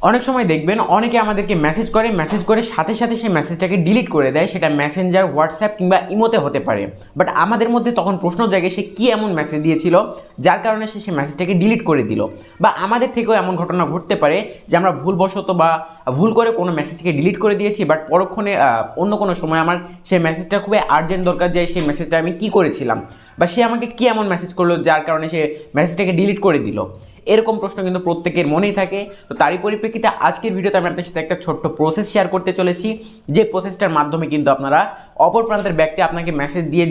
অনেক সময় দেখবেন অনেকে আমাদেরকে মেসেজ করে সাথে সাথে সেই মেসেজটাকে ডিলিট করে দেয়, সেটা মেসেঞ্জার, হোয়াটসঅ্যাপ কিংবা ইমোতে হতে পারে। বাট আমাদের মধ্যে তখন প্রশ্ন জাগে সে কী এমন মেসেজ দিয়েছিল যার কারণে সে সেই মেসেজটাকে ডিলিট করে দিল। বা আমাদের থেকেও এমন ঘটনা ঘটতে পারে যে আমরা ভুলবশত বা ভুল করে কোনো মেসেজকে ডিলিট করে দিয়েছি, বাট পরক্ষণে অন্য কোনো সময় আমার সেই মেসেজটা খুবই আর্জেন্ট দরকার, যে সেই মেসেজটা আমি কী করেছিলাম বা সে আমাকে কী এমন মেসেজ করলো যার কারণে সে মেসেজটাকে ডিলিট করে দিল। এরকম প্রশ্ন কিন্তু প্রত্যেকের মনেই থাকে। তো তারই পরিপ্রেক্ষিতে আজকের ভিডিওতে আমি আপনার সাথে একটা ছোট্ট প্রসেস শেয়ার করতে চলেছি, যে প্রসেসটার মাধ্যমে কিন্তু আপনারা অপর প্রান্তের ব্যক্তি আপনাকে মেসেজ দিয়ে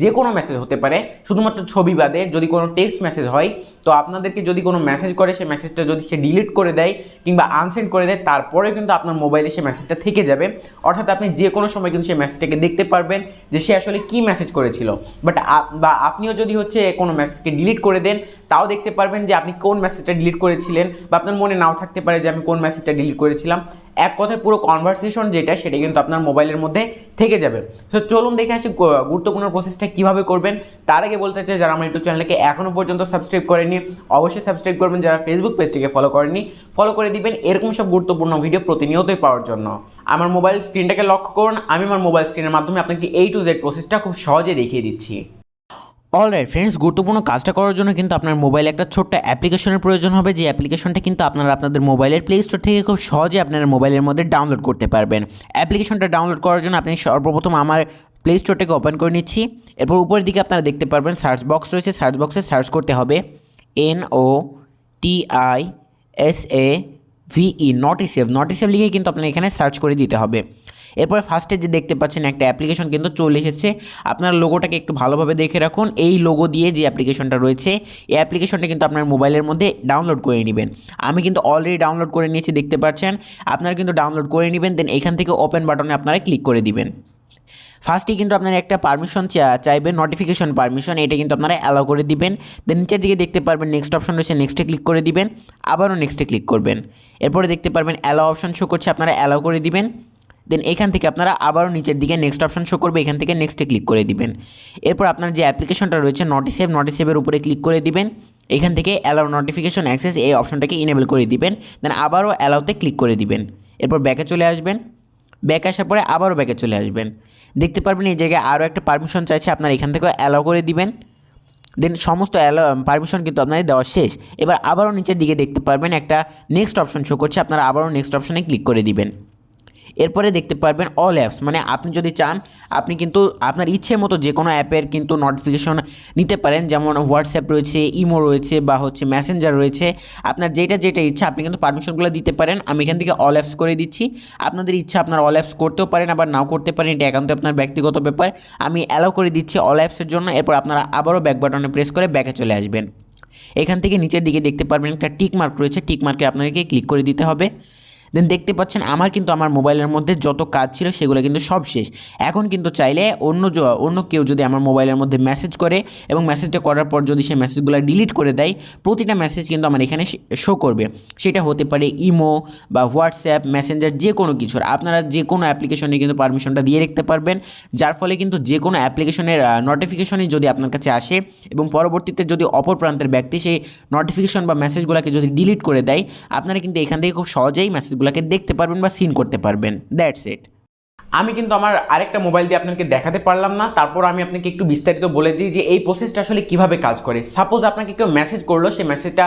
যে কোনো মেসেজ হতে পারে, শুধুমাত্র ছবি বাদে যদি কোনো টেক্সট মেসেজ হয়, তো আপনাদেরকে যদি কোনো মেসেজ করে সেই মেসেজটা যদি সে ডিলিট করে দেয় কিংবা আনসেন্ড করে দেয়, তারপরে কিন্তু আপনার মোবাইলে সে মেসেজটা থেকে যাবে। অর্থাৎ আপনি যে কোনো সময় কিন্তু সেই মেসেজটাকে দেখতে পারবেন যে সে আসলে কী মেসেজ করেছিল। বাট বা আপনিও যদি কোনো মেসেজকে ডিলিট করে দেন, তাও দেখতে পারবেন যে আপনি কোন মেসেজটা ডিলিট করেছিলেন, বা আপনার মনে নাও থাকতে পারে যে আমি কোন মেসেজটা ডিলিট করেছিলাম। এক কথায় পুরো কনভারসেশন সেটা কিন্তু আপনার মোবাইলের মধ্যে থেকে যাবে। তো চলুন দেখে আসি গুরুত্বপূর্ণ প্রসেসটা কীভাবে করবেন। তার আগে বলতে চাই, যারা আমার ইউটিউব চ্যানেলকে এখনও পর্যন্ত সাবস্ক্রাইব করেননি অবশ্যই সাবস্ক্রাইব করবেন, যারা ফেসবুক পেজটিকে ফলো করেননি ফলো করে দিবেন এরকম সব গুরুত্বপূর্ণ ভিডিও প্রতিনিয়তই পাওয়ার জন্য। আমার মোবাইল স্ক্রিনটাকে লক্ষ্য করুন, আমি আমার মোবাইল স্ক্রিনের মাধ্যমে আপনাকে A to Z প্রসেসটা খুব সহজে দেখিয়ে দিচ্ছি। অলরাইট ফ্রেন্ডস, গুরুত্বপূর্ণ কাজটা করার জন্য কিন্তু আপনার মোবাইলে একটা ছোট্ট অ্যাপ্লিকেশনের প্রয়োজন হবে, যে অ্যাপ্লিকেশনটা কিন্তু আপনারা আপনাদের মোবাইলের প্লে স্টোর থেকে খুব সহজে আপনার মোবাইলের মধ্যে ডাউনলোড করতে পারবেন। অ্যাপ্লিকেশনটা ডাউনলোড করার জন্য আপনি সর্বপ্রথম আমার প্লে স্টোরটাকে ওপেন করে নিচ্ছি। এরপর উপরের দিকে আপনারা দেখতে পারবেন সার্চ বক্স রয়েছে, সার্চ বক্সে সার্চ করতে হবে NOTISAVE, নটিসেভ লিখে কিন্তু আপনার এখানে সার্চ করে দিতে হবে। এরপর ফার্স্টে যে দেখতে পাচ্ছেন একটা অ্যাপ্লিকেশন কিন্তু চলে এসেছে। আপনার লোগোটাকে একটু ভালোভাবে দেখে রাখুন। এই লোগো দিয়ে যে অ্যাপ্লিকেশনটা রয়েছে, এই অ্যাপ্লিকেশনটা কিন্তু আপনার মোবাইলের মধ্যে ডাউনলোড করে নেবেন। আমি কিন্তু অলরেডি ডাউনলোড করে নিয়েছি, দেখতে পাচ্ছেন। আপনারা কিন্তু ডাউনলোড করে নেবেন, দেন এখান থেকে ওপেন বাটনে আপনারা ক্লিক করে দিবেন। ফার্স্টেই কিন্তু আপনারা একটা পারমিশন চাইবেন, নোটিফিকেশন পারমিশন, এটা কিন্তু আপনারা অ্যালাউ করে দিবেন। দেন নিচের দিকে দেখতে পারবেন নেক্সট অপশন রয়েছে, নেক্সটে ক্লিক করে দিবেন, আবারও নেক্সটে ক্লিক করবেন। এরপরে দেখতে পারবেন অ্যালাউ অপশন শো করছে, আপনারা অ্যালাউ করে দিবেন। দেন এখান থেকে আপনারা আবারও নিচের দিকে নেক্সট অপশন শো করবে, এখান থেকে নেক্সটে ক্লিক করে দিবেন। এরপর আপনার যে অ্যাপ্লিকেশনটা রয়েছে নটিসেভের উপরে ক্লিক করে দিবেন। এখান থেকে অ্যালাউ নোটিফিকেশন অ্যাক্সেস এই অপশনটাকে ইনেবল করে দিবেন। দেন আবারও অ্যালাউতে ক্লিক করে দিবেন। এরপর ব্যাকে চলে আসবেন। ব্যাক আসার পরে আবারও ব্যাকে চলে আসবেন। দেখতে পারবেন এই জায়গায় আরও একটা পারমিশন চাইছে, আপনার এখান থেকে অ্যালাউ করে দিবেন। দেন সমস্ত পারমিশন কিন্তু আপনাদের দেওয়া শেষ। এবার আবারও নিচের দিকে দেখতে পারবেন একটা নেক্সট অপশন শো করছে, আপনারা আবারও নেক্সট অপশনে ক্লিক করে দিবেন। এরপরে দেখতে পারবেন অল অ্যাপস, মানে আপনি যদি চান আপনি কিন্তু আপনার ইচ্ছে মতো যে কোনো অ্যাপের কিন্তু নোটিফিকেশন নিতে পারেন, যেমন হোয়াটসঅ্যাপ রয়েছে, ইমো রয়েছে বা মেসেঞ্জার রয়েছে। আপনার যেটা ইচ্ছা আপনি কিন্তু পারমিশনগুলো দিতে পারেন। আমি এখান থেকে অল অ্যাপস করে দিচ্ছি। আপনাদের ইচ্ছা আপনার অল অ্যাপস করতেও পারেন, আবার নাও করতে পারেন, এটা একান্ত আপনার ব্যক্তিগত ব্যাপার। আমি অ্যালাউ করে দিচ্ছি অল অ্যাপসের জন্য। এরপর আপনারা আবারও ব্যাক বাটনে প্রেস করে ব্যাকে চলে আসবেন। এখান থেকে নিচের দিকে দেখতে পারবেন একটা টিক মার্ক রয়েছে, টিক মার্কে আপনাদেরকে ক্লিক করে দিতে হবে। দেন দেখতে পাচ্ছেন আমার কিন্তু আমার মোবাইলের মধ্যে যত কাজ ছিল সেগুলো কিন্তু সব শেষ। এখন কিন্তু চাইলে অন্য কেউ যদি আমার মোবাইলের মধ্যে মেসেজ করে এবং মেসেজটা করার পর যদি সেই মেসেজগুলো ডিলিট করে দেয়, প্রতিটা মেসেজ কিন্তু আমার এখানে শো করবে। সেটা হতে পারে ইমো বা হোয়াটসঅ্যাপ, মেসেঞ্জার, যে কোনো কিছুর। আপনারা যে কোনো অ্যাপ্লিকেশনে কিন্তু পারমিশনটা দিয়ে রাখতে পারবেন, যার ফলে কিন্তু যে কোনো অ্যাপ্লিকেশনের নোটিফিকেশনই যদি আপনার কাছে আসে এবং পরবর্তীতে যদি অপর প্রান্তের ব্যক্তি সেই নোটিফিকেশন বা মেসেজগুলোকে যদি ডিলিট করে দেয়, আপনারা কিন্তু এখান থেকে খুব সহজেই মেসেজগুলোকে দেখতে পারবেন বা সিন করতে পারবেন। That's it. আমি কিন্তু আমার আরেকটা মোবাইল দিয়ে আপনাকে দেখাতে পারলাম না, তারপর আমি আপনাকে একটু বিস্তারিত বলে দিই যে এই প্রসেসটা আসলে কিভাবে কাজ করে। সাপোজ আপনাকে কেউ মেসেজ করলো, সেই মেসেজটা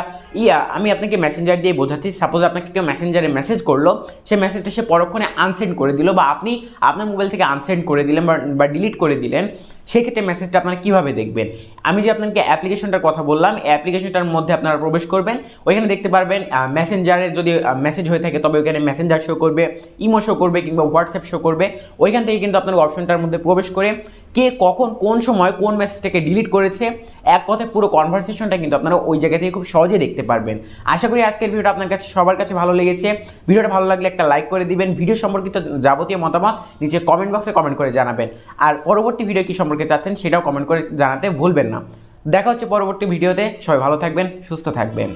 আমি আপনাকে মেসেঞ্জার দিয়ে বোঝাচ্ছি। সাপোজ আপনাকে কেউ মেসেঞ্জারে মেসেজ করলো, সেই মেসেজটা সে পরক্ষণে আনসেন্ড করে দিল, বা আপনি আপনার মোবাইল থেকে আনসেন্ড করে দিলেন বা ডিলিট করে দিলেন, সেক্ষেত্রে মেসেজটা আপনারা কীভাবে দেখবেন। আমি যে আপনাকে অ্যাপ্লিকেশনটার কথা বললাম, এই অ্যাপ্লিকেশনটার মধ্যে আপনারা প্রবেশ করবেন। ওইখানে দেখতে পারবেন মেসেঞ্জারে যদি মেসেজ হয়ে থাকে তবে ওইখানে মেসেঞ্জার শো করবে, ইমো শো করবে কিংবা হোয়াটসঅ্যাপ শো করবে। ওইখান থেকে কিন্তু আপনার অপশনটার মধ্যে প্রবেশ করে কে কখন কোন সময় কোন মেসেজটাকে ডিলিট করেছে, এক কথায় পুরো কনভারসেশনটা কিন্তু আপনারা ওই জায়গা থেকে খুব সহজে দেখতে পারবেন। আশা করি আজকের ভিডিওটা আপনার কাছে সবার কাছে ভালো লেগেছে। ভিডিওটা ভালো লাগলে একটা লাইক করে দিবেন। ভিডিও সম্পর্কিত যাবতীয় মতামত নিচে কমেন্ট বক্সে কমেন্ট করে জানাবেন। আর পরবর্তী ভিডিও কী সম্পর্কে চাচ্ছেন সেটাও কমেন্ট করে জানাতে ভুলবেন না। দেখা হচ্ছে পরবর্তী ভিডিওতে। সবাই ভালো থাকবেন, সুস্থ থাকবেন।